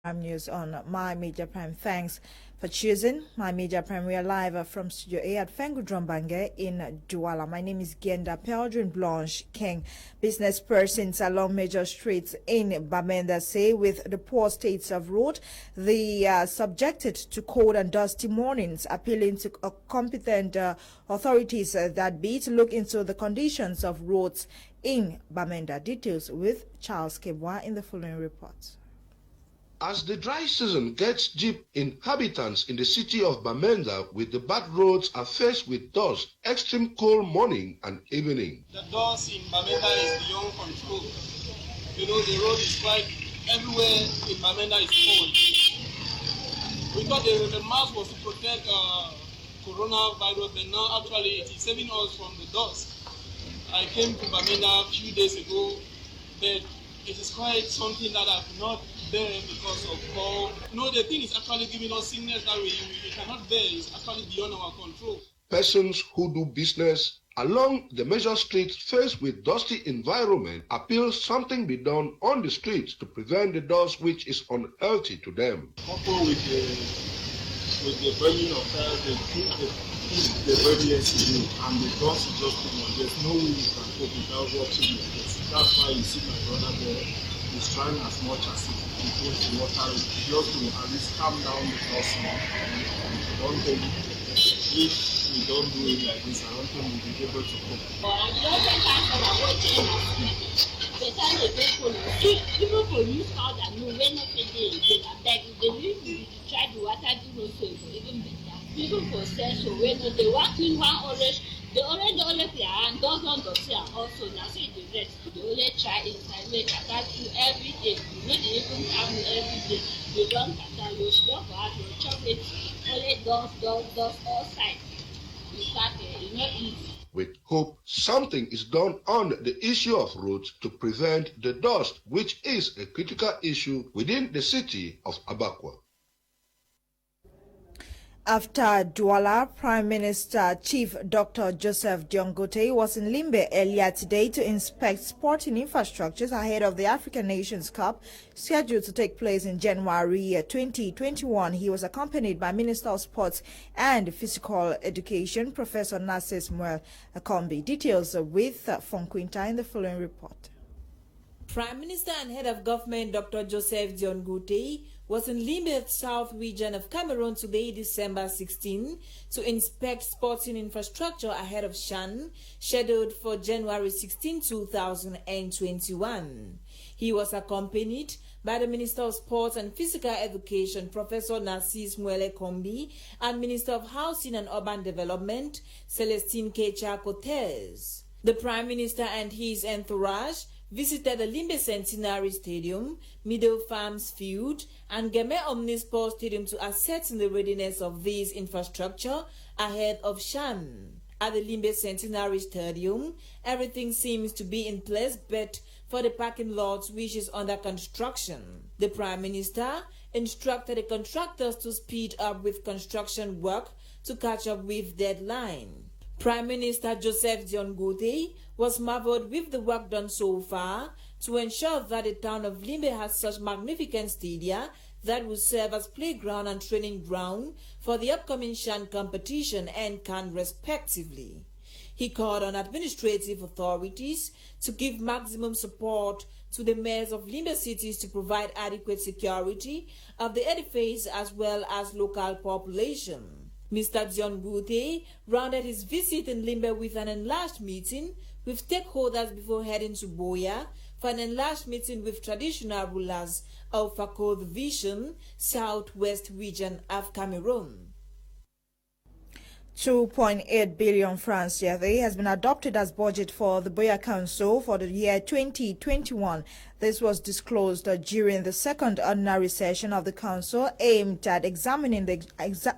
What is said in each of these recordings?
Prime News on My Media Prime. Thanks for choosing My Media Prime. We are live from Studio A at Fengudrombange in Douala. My name is Genda Peldrin Blanche King. Business persons along major streets in Bamenda say with the poor states of road, they are subjected to cold and dusty mornings, appealing to competent authorities that be to look into the conditions of roads in Bamenda. Details with Charles Kebwa in the following report. As the dry season gets deep, inhabitants in the city of Bamenda with the bad roads are faced with dust, extreme cold morning and evening. The dust in Bamenda is beyond control. You know, the road is quite everywhere in Bamenda is cold. We thought the mask was to protect coronavirus, but now actually it is saving us from the dust. I came to Bamenda a few days ago, but it is quite something that I cannot bear because of cold. No, the thing is actually giving us sickness that we cannot bear. It's actually beyond our control. Persons who do business along the major streets faced with dusty environment appeal something be done on the streets to prevent the dust which is unhealthy to them. Coupled with the burning of fire, they keep the body yesterday and the dust is just too much. There's no way you can cope without watching the dust. That's why you see my brother there. He's trying as much as he can put the water just to at least calm down the dust. I don't think if we don't do it like this, I don't think we'll be able to cope. People produce powder, no, we're not taking it. They need to try the water to know so even better. People process so when they work in one orange, the orange their hand doesn't also now so the rest. They only try inside make attack you every day. You know they even come every day. You don't attack you stop out your chocolate only dust all sides. You start easy. With hope, something is done on the issue of roads to prevent the dust, which is a critical issue within the city of Abakwa. After Douala, Prime Minister Chief Dr. Joseph Diongote was in Limbe earlier today to inspect sporting infrastructures ahead of the African Nations Cup scheduled to take place in January 2021. He was accompanied by Minister of Sports and Physical Education, Professor Nasir Samuel Akombi. Details with Fonquinta in the following report. Prime Minister and Head of Government Dr. Joseph Diongote was in Limbe, South region of Cameroon today, December 16, to inspect sporting infrastructure ahead of Shan, scheduled for January 16, 2021. He was accompanied by the Minister of Sports and Physical Education, Professor Nasir Samuel Akombi, and Minister of Housing and Urban Development, Celestine Kecha-Cortez. The Prime Minister and his entourage visited the Limbe Centenary Stadium, Middle Farms Field, and Kmer Omnisport Stadium to assess the readiness of these infrastructure ahead of Shan. At the Limbe Centenary Stadium, everything seems to be in place but for the parking lots which is under construction. The Prime Minister instructed the contractors to speed up with construction work to catch up with deadline. Prime Minister Joseph Diongote was marveled with the work done so far to ensure that the town of Limbe has such magnificent stadia that will serve as playground and training ground for the upcoming Shan competition and CAN respectively. He called on administrative authorities to give maximum support to the mayors of Limbe cities to provide adequate security of the edifice as well as local population. Mr. Diongote rounded his visit in Limbe with an enlarged meeting with stakeholders before heading to Boya for an enlarged meeting with traditional rulers of Fako Division, Southwest region of Cameroon. 2.8 billion francs CFA has been adopted as budget for the Boya Council for the year 2021. This was disclosed during the second ordinary session of the council aimed at examining the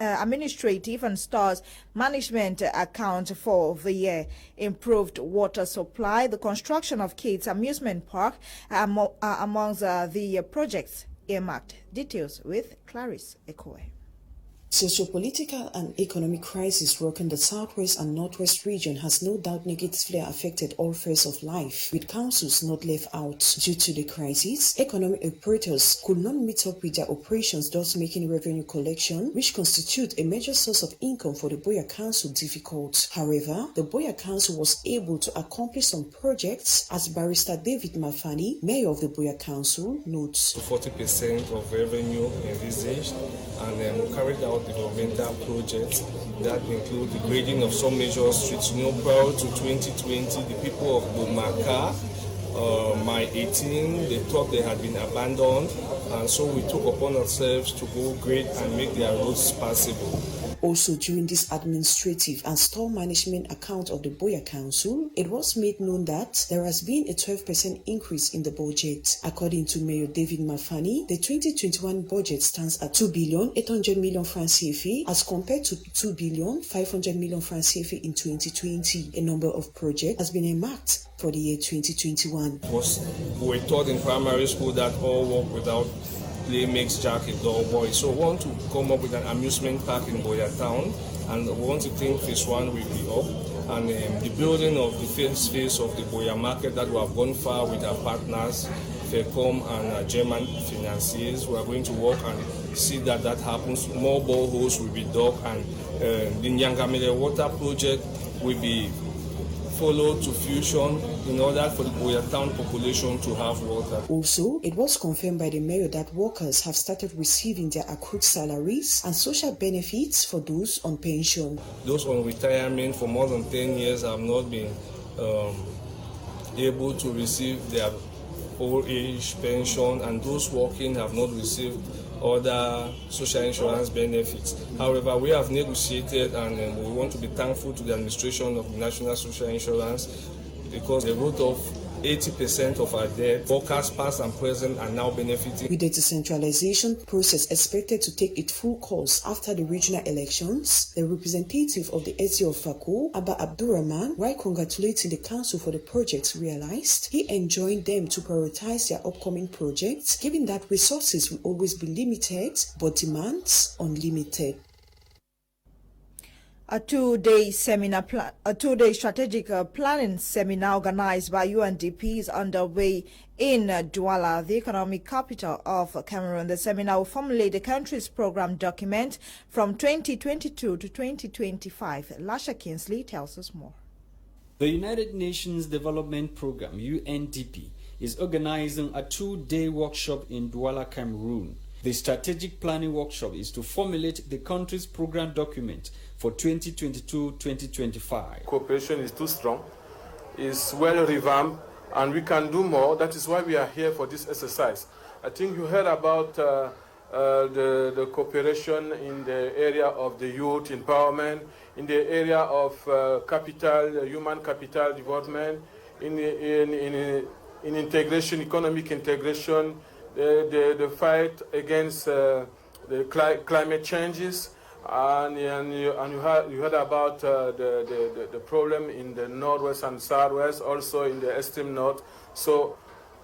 administrative and stores management account for the year, improved water supply, the construction of kids amusement park amongst the projects earmarked. Details with Clarice Ekoe. Socio-political and economic crisis rocking the southwest and northwest region has no doubt negatively affected all spheres of life, with councils not left out. Due to the crisis, economic operators could not meet up with their operations, thus making revenue collection, which constitute a major source of income for the Buea Council, difficult. However, the Buea Council was able to accomplish some projects, as Barrister David Mafani, Mayor of the Buea Council, notes. 40% of revenue envisaged, and we carried out developmental projects that include the grading of some major streets. Prior to 2020, the people of Bumaka, my 18, they thought they had been abandoned, and so we took upon ourselves to go grade and make their roads passable. Also, during this administrative and store management account of the Buea Council, it was made known that there has been a 12% increase in the budget. According to Mayor David Mafani, the 2021 budget stands at 2,800,000,000 francs CFA as compared to 2,500,000,000 francs CFA in 2020. A number of projects has been earmarked for the year 2021. We taught in primary school that all work without play makes Jack a dull boy. So we want to come up with an amusement park in Buea Town, and we want to think phase 1 will be up. And the building of the first phase of the Buea market that we have gone far with our partners, Fcfa and German financiers. We are going to work and see that that happens. More boreholes will be dug, and the Nyangamele water project will be followed to fusion in order for the Buea Town population to have water. Also, it was confirmed by the mayor that workers have started receiving their accrued salaries and social benefits for those on pension. Those on retirement for more than 10 years have not been able to receive their old age pension, and those working have not received other social insurance benefits. However, we have negotiated, and we want to be thankful to the administration of the National Social Insurance, because they wrote off 80% of our debt. Workers past and present are now benefiting. With the decentralization process expected to take its full course after the regional elections, the representative of the SC of Fako, Abba Abdurrahman, while congratulating the council for the projects realized, he enjoined them to prioritize their upcoming projects, given that resources will always be limited, but demands unlimited. A two-day strategic planning seminar organized by UNDP is underway in Douala, the economic capital of Cameroon. The seminar will formulate the country's program document from 2022 to 2025. Lasha Kinsley tells us more. The United Nations Development Program, UNDP, is organizing a two-day workshop in Douala, Cameroon. The strategic planning workshop is to formulate the country's program document for 2022-2025. Cooperation is too strong, is well revamped, and we can do more. That is why we are here for this exercise. I think you heard about the cooperation in the area of the youth empowerment, in the area of human capital development, in integration, economic integration, the fight against the climate changes, and you heard about the problem in the northwest and southwest, also in the extreme north. So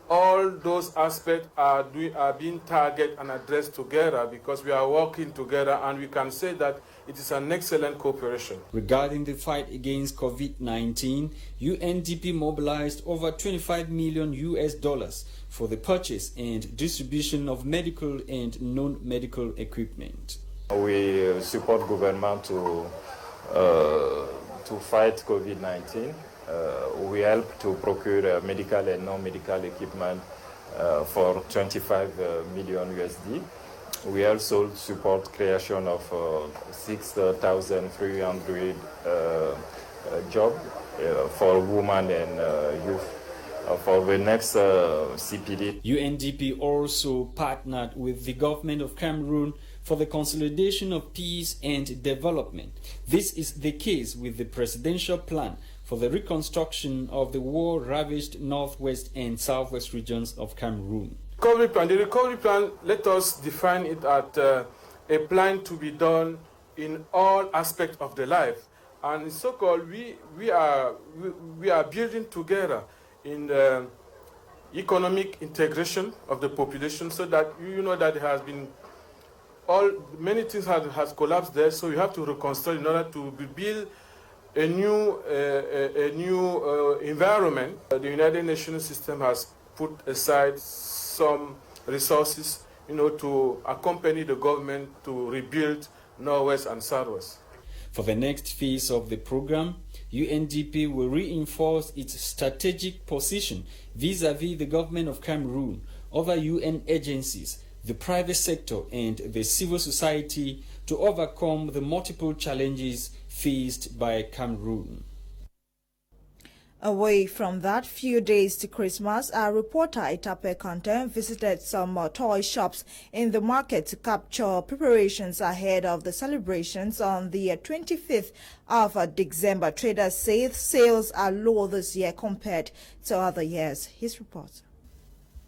all those aspects are being targeted and addressed together, because we are working together, and we can say that it is an excellent cooperation. Regarding the fight against COVID-19, UNDP mobilized over $25 million for the purchase and distribution of medical and non-medical equipment. We support government to fight COVID-19. We help to procure medical and non-medical equipment for $25 million USD. We also support creation of 6,300 jobs for women and youth for the next CPD. UNDP also partnered with the government of Cameroon for the consolidation of peace and development. This is the case with the presidential plan for the reconstruction of the war-ravaged northwest and southwest regions of Cameroon. Recovery plan. The recovery plan, let us define it as a plan to be done in all aspects of the life. And so-called, we are building together in the economic integration of the population, so that you know that there has been many things has collapsed there, so you have to reconstruct in order to build a new environment. The United Nations system has put aside some resources, to accompany the government to rebuild Northwest and Southwest. For the next phase of the program, UNDP will reinforce its strategic position vis-à-vis the government of Cameroon, other UN agencies, the private sector and the civil society to overcome the multiple challenges faced by Cameroon. Away from that, few days to Christmas, our reporter Itape Kante visited some toy shops in the market to capture preparations ahead of the celebrations on the 25th of December. Traders say sales are low this year compared to other years. His report.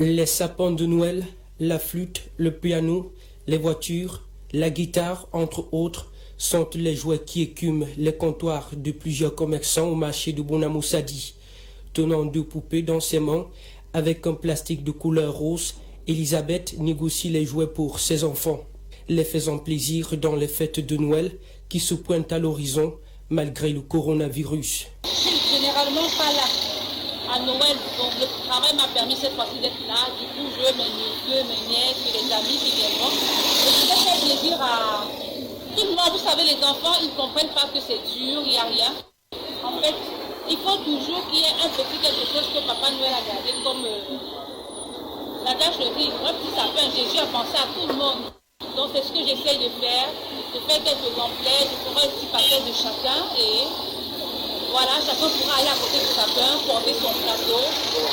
Les sapins de Noël, la flûte, le piano, les voitures, la guitare, entre autres, sont les jouets qui écument les comptoirs de plusieurs commerçants au marché de Bonamoussadi. Tenant deux poupées dans ses mains, avec un plastique de couleur rose, Elisabeth négocie les jouets pour ses enfants, les faisant plaisir dans les fêtes de Noël qui se pointent à l'horizon malgré le coronavirus. Je suis généralement pas là à Noël, donc le travail m'a permis cette fois-ci d'être là. Du coup, je veux mes neveux, mes nièces, les amis qui viendront. Et je vais faire plaisir à tout le monde. Vous savez, les enfants, ils ne comprennent pas que c'est dur, il n'y a rien. En fait, il faut toujours qu'il y ait un petit quelque chose que Papa Noël a gardé comme la gâcherie, un petit sapin. Jésus a pensé à tout le monde. Donc c'est ce que j'essaie de faire quelques complets, je ferai un petit paquet de chacun et voilà, chacun pourra aller à côté du sapin, porter son plateau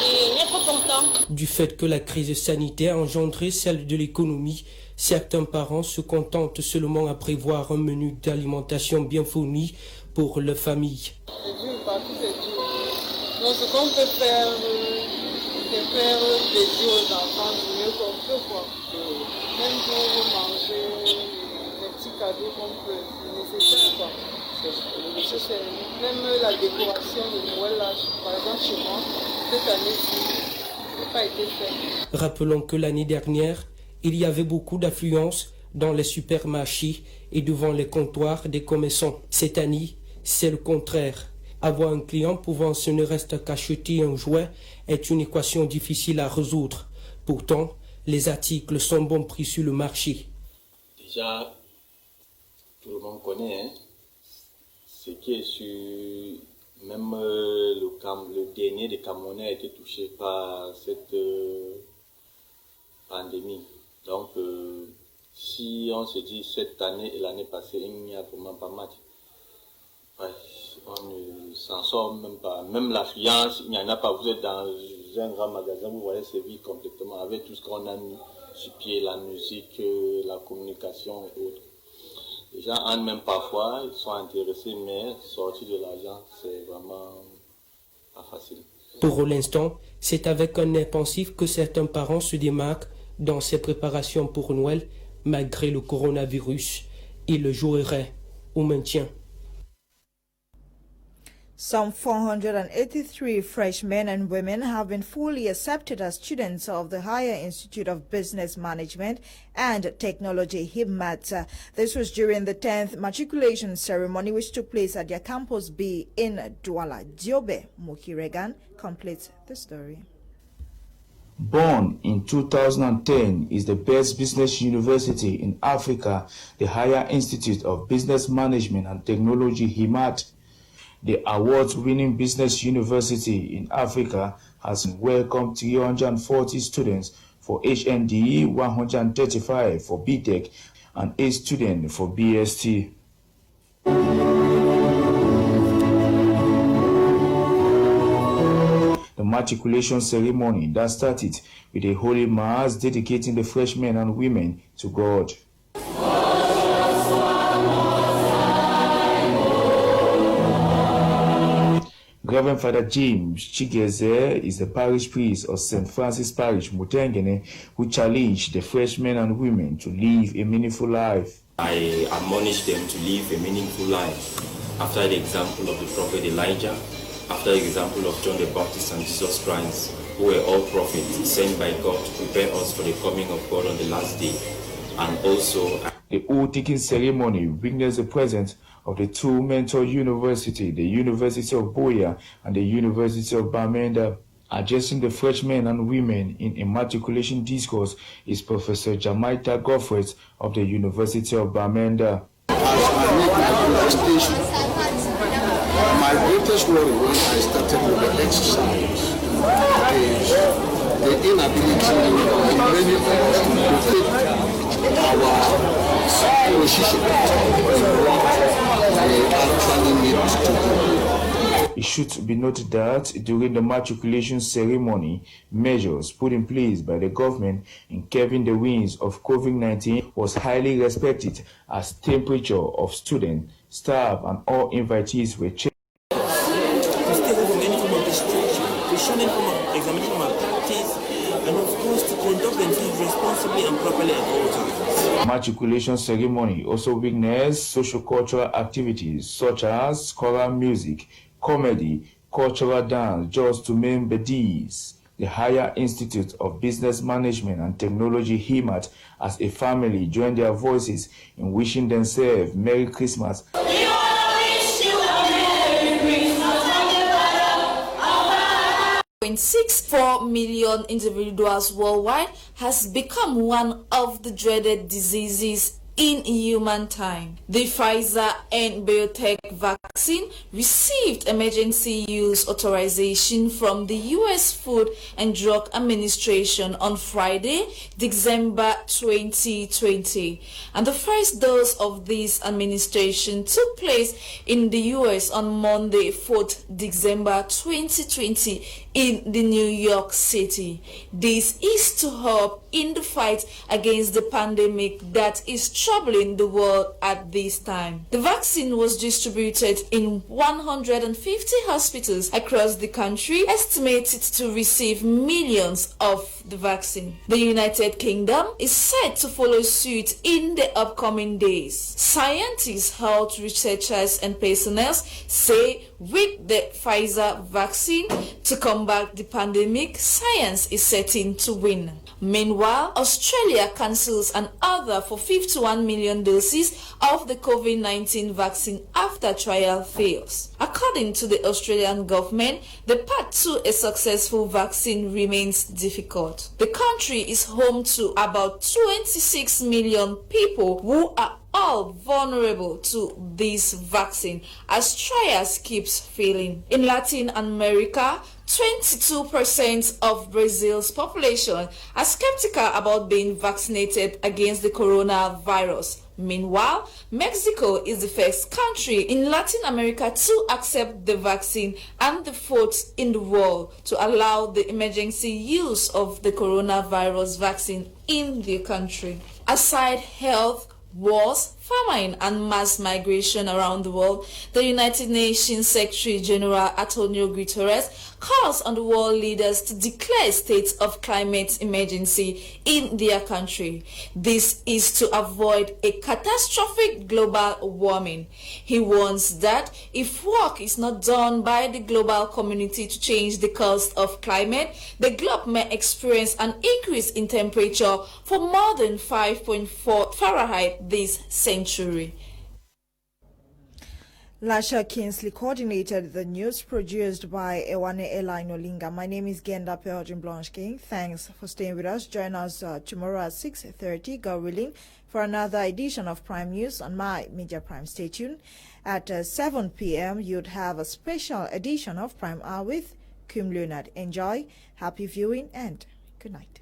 et être content. Du fait que la crise sanitaire a engendré celle de l'économie, certains parents se contentent seulement à prévoir un menu d'alimentation bien fourni pour leur famille. C'est dur, partout c'est dur. Donc ce qu'on peut faire, c'est faire plaisir aux enfants du mieux qu'on peut, quoi. Même pour manger les petits cadeaux qu'on peut, c'est nécessaire, quoi. Même la décoration de Noël, là, par exemple chez moi, cette année-ci, n'a pas été faite. Rappelons que l'année dernière, il y avait beaucoup d'affluence dans les supermarchés et devant les comptoirs des commerçants. Cette année, c'est le contraire. Avoir un client pouvant ce ne reste qu'acheter un jouet est une équation difficile à résoudre. Pourtant, les articles sont bon prix sur le marché. Déjà, tout le monde connaît, hein? Ce qui est sur... Même le dernier des Camerounais a été touché par cette pandémie. Donc, si on se dit cette année et l'année passée, il n'y a vraiment pas match. Ouais, on ne s'en sort même pas. Même l'affluence, il n'y en a pas. Vous êtes dans un grand magasin, vous voyez, c'est vide complètement avec tout ce qu'on a mis sur pied, la musique, la communication et autres. Les gens en même parfois, ils sont intéressés, mais sortir de l'argent, c'est vraiment pas facile. Pour l'instant, c'est avec un air pensif que certains parents se démarquent dans ces préparations pour Noël, malgré le coronavirus. Ils joueraient au maintien. Some 483 freshmen and women have been fully accepted as students of the Higher Institute of Business Management and Technology, HIBMAT. This was during the 10th matriculation ceremony which took place at their campus B in Douala. Diobe Mukiregan completes the story. Born in 2010 is the best business university in Africa, the Higher Institute of Business Management and Technology, HIBMAT. The award-winning business university in Africa has welcomed 340 students for HNDE, 135 for BTech, and 8 students for BST. The matriculation ceremony that started with a holy mass dedicating the freshmen and women to God. Reverend Father James Chigeze is the parish priest of St. Francis Parish, Mutengene, who challenged the freshmen and women to live a meaningful life. I admonish them to live a meaningful life after the example of the prophet Elijah, after the example of John the Baptist and Jesus Christ, who were all prophets sent by God to prepare us for the coming of God on the last day, and also The oath-taking ceremony witnessed the presence of the two mentor universities, the University of Buea and the University of Bamenda. Addressing the freshmen and women in immatriculation discourse is Professor Jamaita Goffrey of the University of Bamenda. My greatest worry when I started with the exercise is the inability in many of us to take our position in what we actually need to do. It should be noted that during the matriculation ceremony, measures put in place by the government in curbing the winds of COVID-19 was highly respected, as temperature of students, staff and all invitees were checked. Questioning from examination of practice, and of course to conduct themselves responsibly and properly at all times. Matriculation ceremony also witnessed socio-cultural activities such as choral music, comedy, cultural dance, just to name but these. The Higher Institute of Business Management and Technology HIMAT as a family joined their voices in wishing themselves Merry Christmas. 0.64 million individuals worldwide has become one of the dreaded diseases in human time. The Pfizer and BioNTech vaccine received emergency use authorization from the U.S. Food and Drug Administration on Friday, December 2020. And the first dose of this administration took place in the U.S. on Monday, 4th December 2020 in the New York City. This is to help in the fight against the pandemic that is troubling the world at this time. The vaccine was distributed in 150 hospitals across the country, estimated to receive millions of the vaccine. The United Kingdom is set to follow suit in the upcoming days. Scientists, health researchers and personnel say with the Pfizer vaccine to combat the pandemic, science is setting to win. Meanwhile, Australia cancels an order for 51 million doses of the COVID-19 vaccine after trial fails. According to the Australian government, the path to a successful vaccine remains difficult. The country is home to about 26 million people who are all vulnerable to this vaccine as trials keeps failing. In Latin America, 22% of Brazil's population are skeptical about being vaccinated against the coronavirus. Meanwhile, Mexico is the first country in Latin America to accept the vaccine and the fourth in the world to allow the emergency use of the coronavirus vaccine in the country. Aside health, wars, famine and mass migration around the world, the United Nations Secretary General Antonio Guterres calls on the world leaders to declare states of climate emergency in their country. This is to avoid a catastrophic global warming. He warns that if work is not done by the global community to change the course of climate, the globe may experience an increase in temperature for more than 5.4 Fahrenheit this century. Lasha Kingsley coordinated the news produced by Ewane Elaine Olinga. My name is Genda Pelgin Blanche King. Thanks for staying with us. Join us tomorrow at 6:30, God willing, for another edition of Prime News on my Media Prime. Stay tuned. At 7 p.m., you'd have a special edition of Prime Hour with Kim Leonard. Enjoy, happy viewing, and good night.